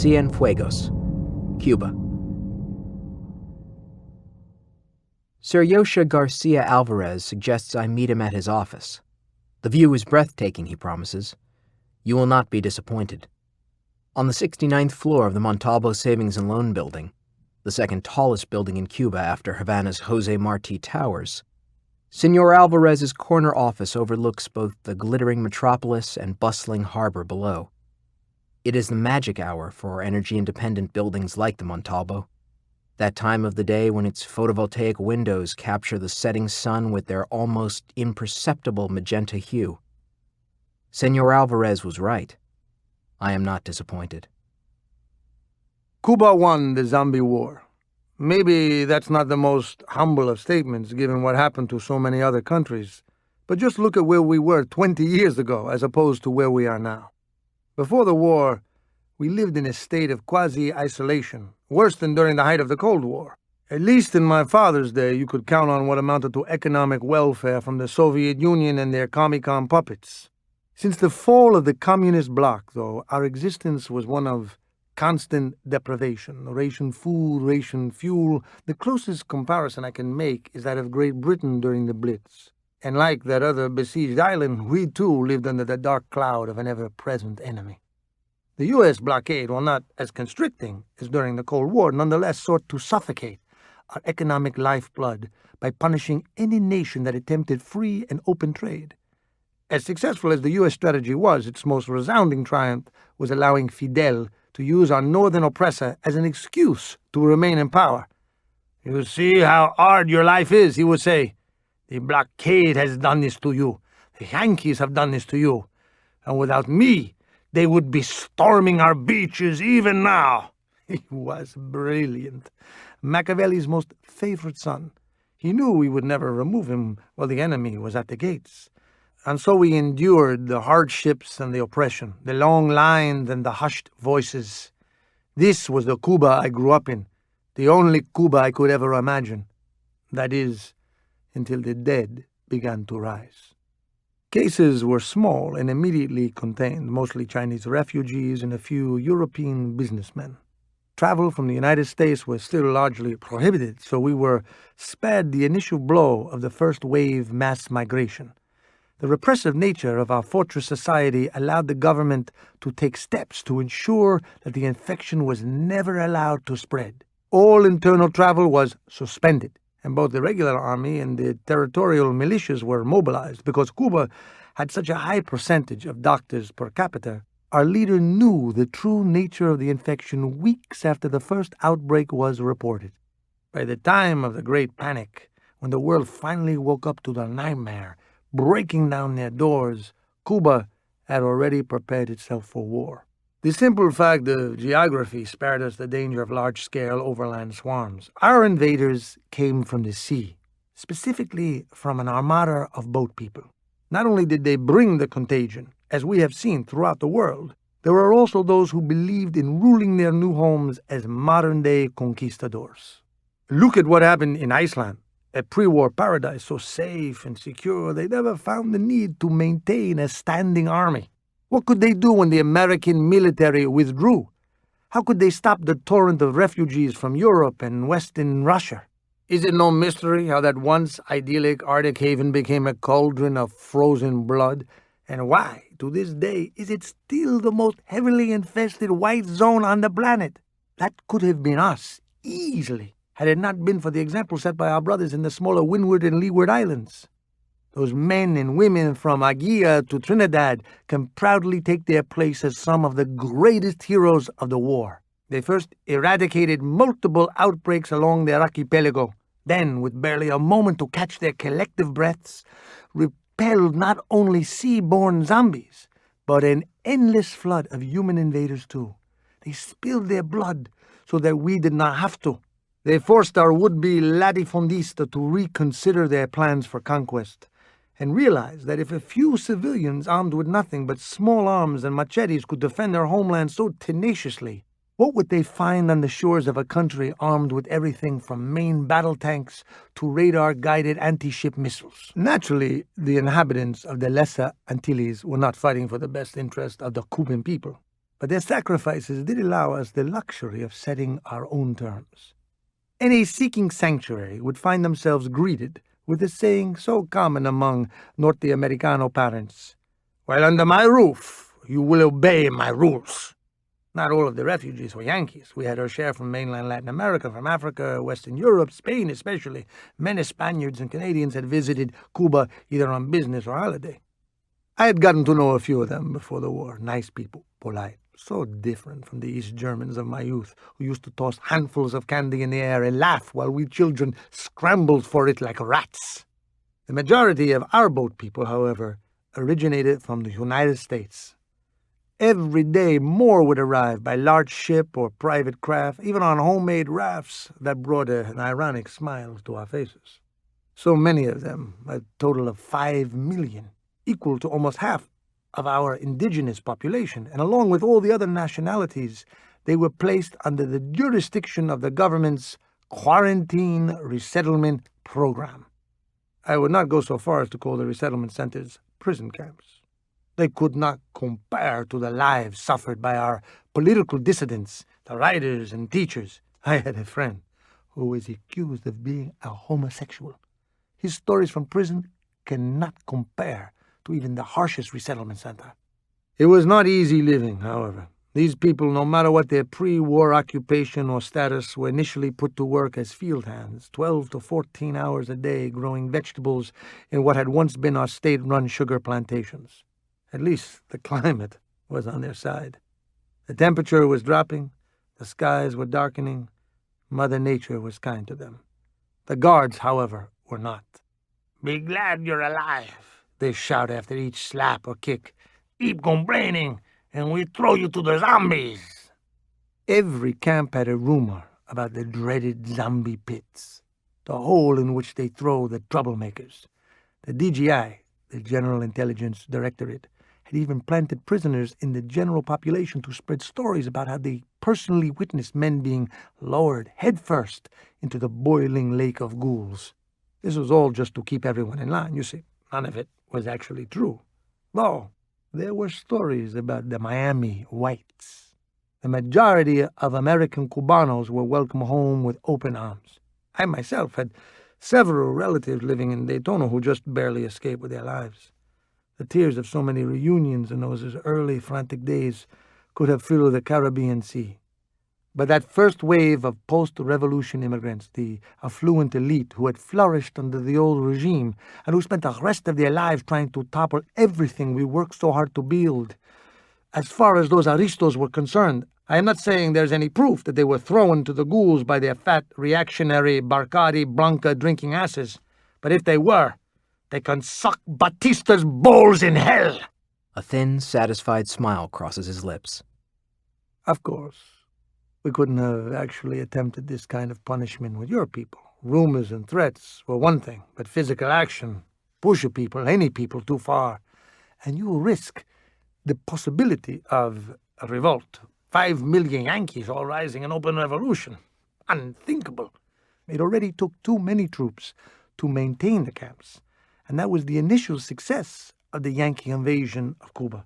Cienfuegos, Cuba. Sir Yosha Garcia Alvarez suggests I meet him at his office. The view is breathtaking, he promises. You will not be disappointed. On the 69th floor of the Montalvo Savings and Loan Building, the second tallest building in Cuba after Havana's Jose Marti Towers, Senor Alvarez's corner office overlooks both the glittering metropolis and bustling harbor below. It is the magic hour for energy-independent buildings like the Montalvo, that time of the day when its photovoltaic windows capture the setting sun with their almost imperceptible magenta hue. Senor Alvarez was right. I am not disappointed. Cuba won the zombie war. Maybe that's not the most humble of statements given what happened to so many other countries, but just look at where we were 20 years ago as opposed to where we are now. Before the war, we lived in a state of quasi-isolation, worse than during the height of the Cold War. At least in my father's day, you could count on what amounted to economic welfare from the Soviet Union and their commie-com puppets. Since the fall of the communist bloc, though, our existence was one of constant deprivation. Ration food, ration fuel. The closest comparison I can make is that of Great Britain during the Blitz. And like that other besieged island, we too lived under the dark cloud of an ever-present enemy. The U.S. blockade, while not as constricting as during the Cold War, nonetheless sought to suffocate our economic lifeblood by punishing any nation that attempted free and open trade. As successful as the U.S. strategy was, its most resounding triumph was allowing Fidel to use our northern oppressor as an excuse to remain in power. "You see how hard your life is," he would say. "The blockade has done this to you. The Yankees have done this to you. And without me, they would be storming our beaches even now." He was brilliant. Machiavelli's most favorite son. He knew we would never remove him while the enemy was at the gates. And so we endured the hardships and the oppression, the long lines and the hushed voices. This was the Cuba I grew up in, the only Cuba I could ever imagine. That is, until the dead began to rise. Cases were small and immediately contained, mostly Chinese refugees and a few European businessmen. Travel from the United States was still largely prohibited, so we were spared the initial blow of the first wave mass migration. The repressive nature of our fortress society allowed the government to take steps to ensure that the infection was never allowed to spread. All internal travel was suspended, and both the regular army and the territorial militias were mobilized. Because Cuba had such a high percentage of doctors per capita, our leader knew the true nature of the infection weeks after the first outbreak was reported. By the time of the Great Panic, when the world finally woke up to the nightmare breaking down their doors, Cuba had already prepared itself for war. The simple fact of geography spared us the danger of large-scale overland swarms. Our invaders came from the sea, specifically from an armada of boat people. Not only did they bring the contagion, as we have seen throughout the world, there were also those who believed in ruling their new homes as modern-day conquistadors. Look at what happened in Iceland. A pre-war paradise so safe and secure, they never found the need to maintain a standing army. What could they do when the American military withdrew? How could they stop the torrent of refugees from Europe and Western Russia? Is it no mystery how that once idyllic Arctic haven became a cauldron of frozen blood? And why, to this day, is it still the most heavily infested white zone on the planet? That could have been us, easily, had it not been for the example set by our brothers in the smaller Windward and Leeward Islands. Those men and women from Aguilla to Trinidad can proudly take their place as some of the greatest heroes of the war. They first eradicated multiple outbreaks along their archipelago, then, with barely a moment to catch their collective breaths, repelled not only sea-borne zombies, but an endless flood of human invaders too. They spilled their blood so that we did not have to. They forced our would-be latifundista to reconsider their plans for conquest and realize that if a few civilians armed with nothing but small arms and machetes could defend their homeland so tenaciously, what would they find on the shores of a country armed with everything from main battle tanks to radar-guided anti-ship missiles? Naturally, the inhabitants of the Lesser Antilles were not fighting for the best interest of the Cuban people. but their sacrifices did allow us the luxury of setting our own terms. Any seeking sanctuary would find themselves greeted with the saying so common among Norteamericano parents, "While under my roof, you will obey my rules." Not all of the refugees were Yankees. We had our share from mainland Latin America, from Africa, Western Europe, Spain especially. Many Spaniards and Canadians had visited Cuba either on business or holiday. I had gotten to know a few of them before the war. Nice people, polite, so different from the East Germans of my youth, who used to toss handfuls of candy in the air and laugh while we children scrambled for it like rats. The majority of our boat people, however, originated from the United States. Every day more would arrive by large ship or private craft, even on homemade rafts that brought an ironic smile to our faces. So many of them, a total of 5 million, equal to almost half of our indigenous population, and along with all the other nationalities, they were placed under the jurisdiction of the government's Quarantine Resettlement Program. I would not go so far as to call the resettlement centers prison camps. They could not compare to the lives suffered by our political dissidents, the writers and teachers. I had a friend who was accused of being a homosexual. His stories from prison cannot compare to even the harshest resettlement center. It was not easy living, however. These people, no matter what their pre-war occupation or status, were initially put to work as field hands, 12 to 14 hours a day, growing vegetables in what had once been our state-run sugar plantations. At least the climate was on their side. The temperature was dropping, the skies were darkening, Mother Nature was kind to them. The guards, however, were not. "Be glad you're alive," they shout after each slap or kick. "Keep complaining, and we throw you to the zombies." Every camp had a rumor about the dreaded zombie pits, the hole in which they throw the troublemakers. The DGI, the General Intelligence Directorate, had even planted prisoners in the general population to spread stories about how they personally witnessed men being lowered headfirst into the boiling lake of ghouls. This was all just to keep everyone in line, you see. None of it was actually true. Though there were stories about the Miami Whites. The majority of American Cubanos were welcomed home with open arms. I myself had several relatives living in Daytona who just barely escaped with their lives. The tears of so many reunions in those early frantic days could have filled the Caribbean Sea. But that first wave of post-revolution immigrants, the affluent elite who had flourished under the old regime and who spent the rest of their lives trying to topple everything we worked so hard to build. As far as those aristos were concerned, I am not saying there's any proof that they were thrown to the ghouls by their fat, reactionary, Bacardi Blanca drinking asses, but if they were, they can suck Batista's balls in hell. A thin, satisfied smile crosses his lips. Of course, we couldn't have actually attempted this kind of punishment with your people. Rumors and threats were one thing, but physical action, push a people, any people, too far. And you risk the possibility of a revolt. 5 million Yankees all rising in open revolution. Unthinkable. It already took too many troops to maintain the camps, and that was the initial success of the Yankee invasion of Cuba.